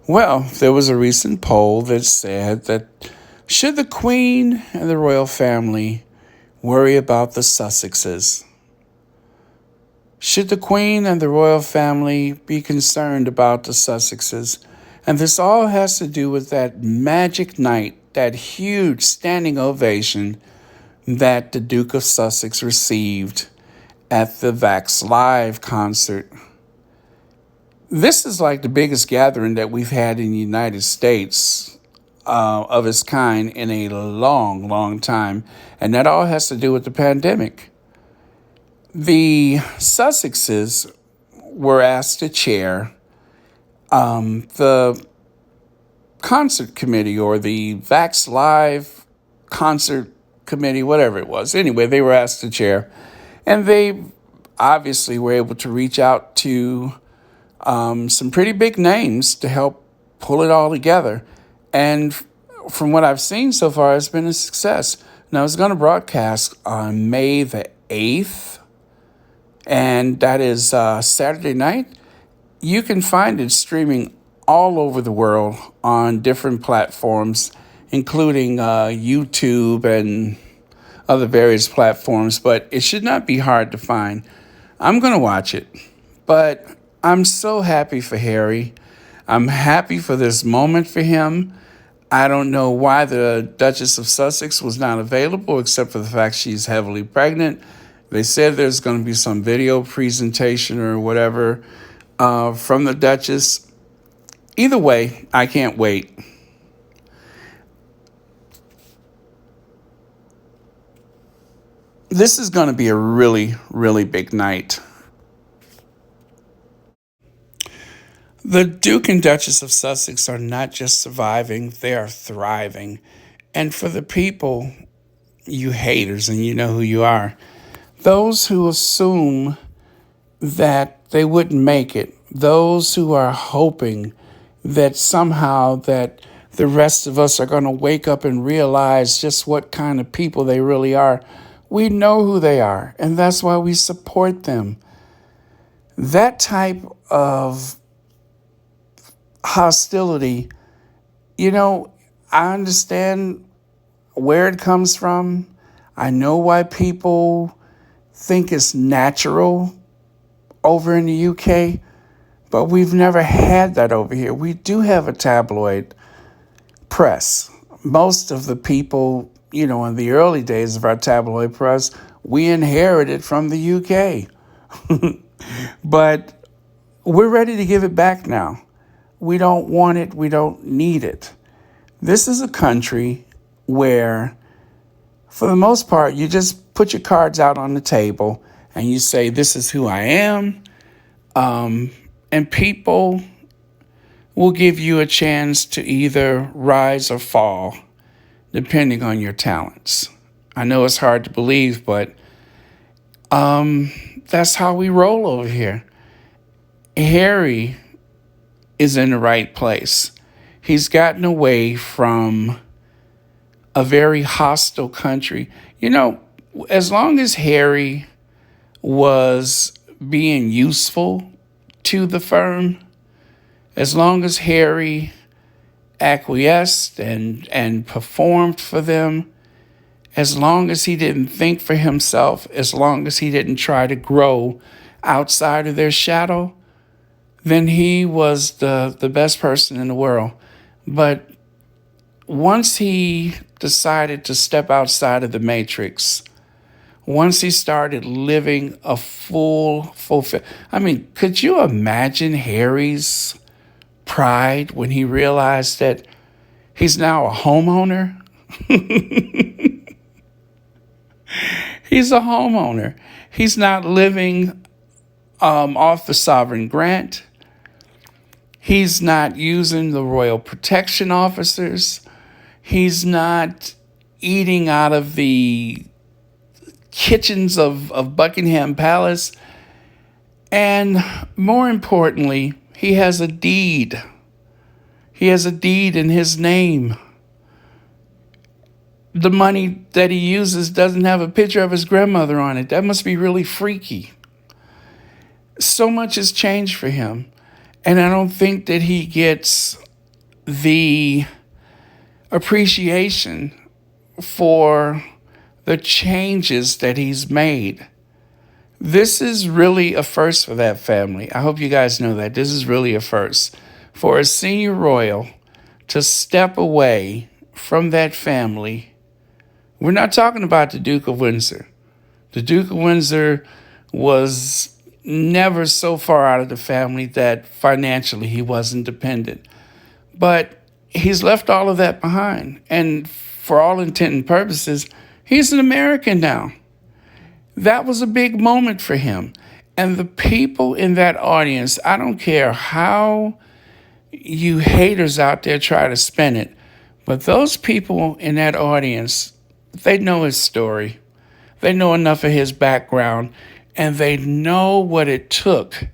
Well, there was a recent poll that said that should the Queen and the royal family worry about the Sussexes? Should the Queen and the royal family be concerned about the Sussexes? And this all has to do with that magic night, that huge standing ovation that the Duke of Sussex received at the W0RRY concert. This is like the biggest gathering that we've had in the United States of its kind in a long, long time. And that all has to do with the pandemic. The Sussexes were asked to chair the concert committee or the W0RRY concert committee, whatever it was. Anyway, they were asked to chair. And they obviously were able to reach out to some pretty big names to help pull it all together. And from what I've seen so far, it's been a success. Now, it's going to broadcast on May the 8th, and that is Saturday night. You can find it streaming all over the world on different platforms, including YouTube and other various platforms, but it should not be hard to find. I'm going to watch it, but I'm so happy for Harry. I'm happy for this moment for him. I don't know why the Duchess of Sussex was not available, except for the fact she's heavily pregnant. They said there's going to be some video presentation or whatever from the Duchess. Either way, I can't wait. This is going to be a really, really big night. The Duke and Duchess of Sussex are not just surviving, they are thriving. And for the people, you haters, and you know who you are, those who assume that they wouldn't make it, those who are hoping that somehow that the rest of us are going to wake up and realize just what kind of people they really are, we know who they are, and that's why we support them. That type of hostility, I understand where it comes from. I know why people think it's natural over in the UK, but we've never had that over here. We do have a tabloid press. Most of the people, in the early days of our tabloid press, we inherited from the UK. But we're ready to give it back now. We don't want it. We don't need it. This is a country where, for the most part, you just put your cards out on the table and you say, this is who I am. And people will give you a chance to either rise or fall, depending on your talents. I know it's hard to believe, but that's how we roll over here. Harry is in the right place. He's gotten away from a very hostile country. As long as Harry was being useful to the firm, as long as Harry acquiesced and performed for them, as long as he didn't think for himself, as long as he didn't try to grow outside of their shadow, then he was the best person in the world. But once he decided to step outside of the matrix, once he started living a could you imagine Harry's pride when he realized that he's now a homeowner? He's a homeowner. He's not living off the sovereign grant. He's not using the royal protection officers. He's not eating out of the kitchens of Buckingham Palace. And more importantly, he has a deed. He has a deed in his name. The money that he uses doesn't have a picture of his grandmother on it. That must be really freaky. So much has changed for him. And I don't think that he gets the appreciation for the changes that he's made. This is really a first for that family. I hope you guys know that. This is really a first for a senior royal to step away from that family. We're not talking about the Duke of Windsor. The Duke of Windsor was never so far out of the family that financially he wasn't dependent. But he's left all of that behind. And for all intent and purposes, he's an American now. That was a big moment for him. And the people in that audience, I don't care how you haters out there try to spin it, but those people in that audience, they know his story. They know enough of his background, and they know what it took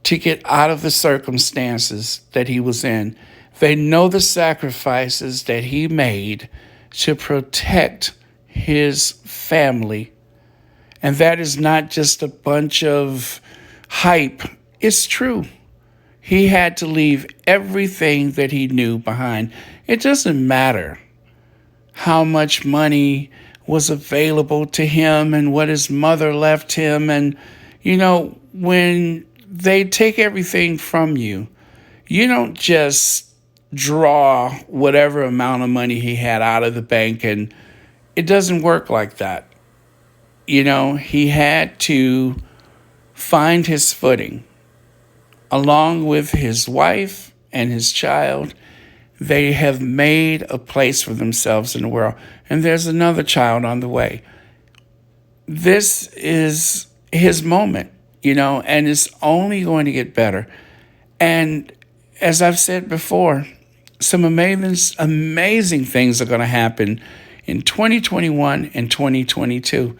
to get out of the circumstances that he was in. They know the sacrifices that he made to protect his family. And that is not just a bunch of hype. It's true. He had to leave everything that he knew behind. It doesn't matter how much money was available to him and what his mother left him. And, when they take everything from you, you don't just draw whatever amount of money he had out of the bank, and it doesn't work like that. He had to find his footing. Along with his wife and his child, they have made a place for themselves in the world. And there's another child on the way. This is his moment, and it's only going to get better. And as I've said before, some amazing things are going to happen in 2021 and 2022.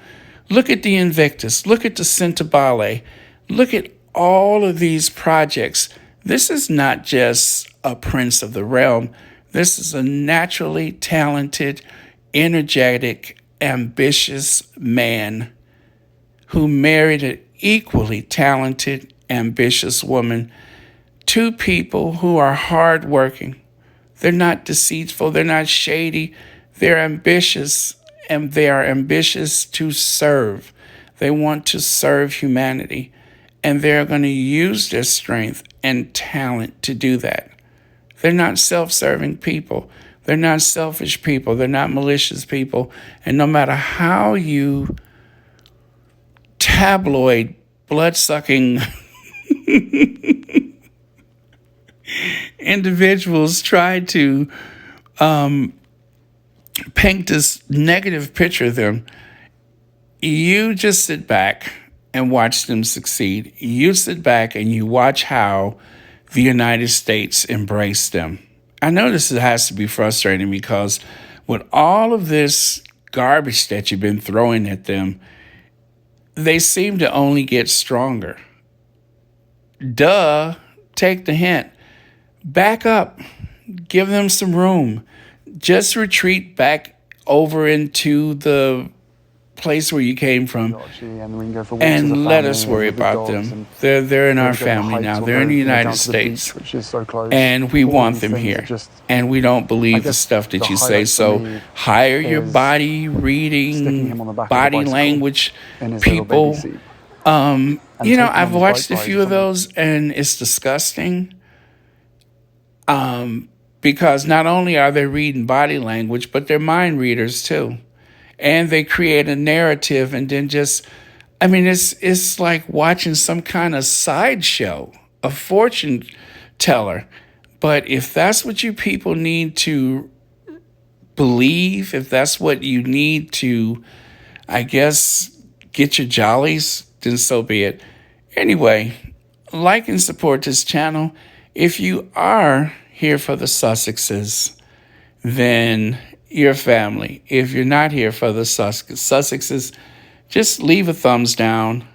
Look at the Invictus. Look at the Centibale. Look at all of these projects. This is not just a prince of the realm. This is a naturally talented, energetic, ambitious man who married an equally talented, ambitious woman. Two people who are hardworking. They're not deceitful. They're not shady. They're ambitious, and they are ambitious to serve. They want to serve humanity, and they're going to use their strength and talent to do that. They're not self-serving people. They're not selfish people. They're not malicious people. And no matter how you tabloid, blood-sucking individuals try to paint this negative picture of them, you just sit back and watch them succeed. You sit back and you watch how the United States embrace them. I know this has to be frustrating because with all of this garbage that you've been throwing at them, they seem to only get stronger. Duh, take the hint. Back up. Give them some room. Just retreat back over into the place where you came from and let us worry about them. They're in our family now. They're in the United States, and we want them here. And we don't believe the stuff that you say. So hire your body reading, body language people. I've watched a few of those, and it's disgusting. Because not only are they reading body language, but they're mind readers too. And they create a narrative and then it's like watching some kind of sideshow, a fortune teller. But if that's what you people need to believe, if that's what you need to, I guess, get your jollies, then so be it. Anyway, like and support this channel. If you are here for the Sussexes, then your family. If you're not here for the Sussexes, just leave a thumbs down.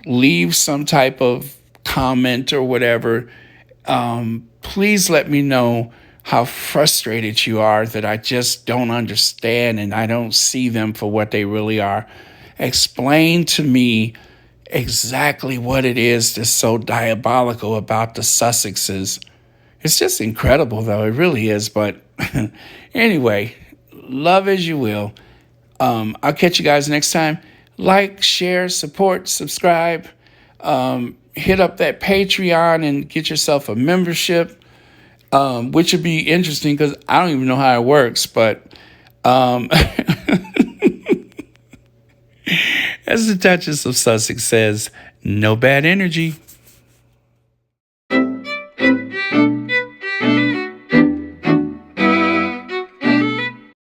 Leave some type of comment or whatever. Please let me know how frustrated you are that I just don't understand and I don't see them for what they really are. Explain to me exactly what it is that's so diabolical about the Sussexes. It's just incredible, though. It really is. But anyway, love as you will. I'll catch you guys next time. Like, share, support, subscribe. Hit up that Patreon and get yourself a membership, which would be interesting because I don't even know how it works. But as the Duchess of Sussex says, no bad energy.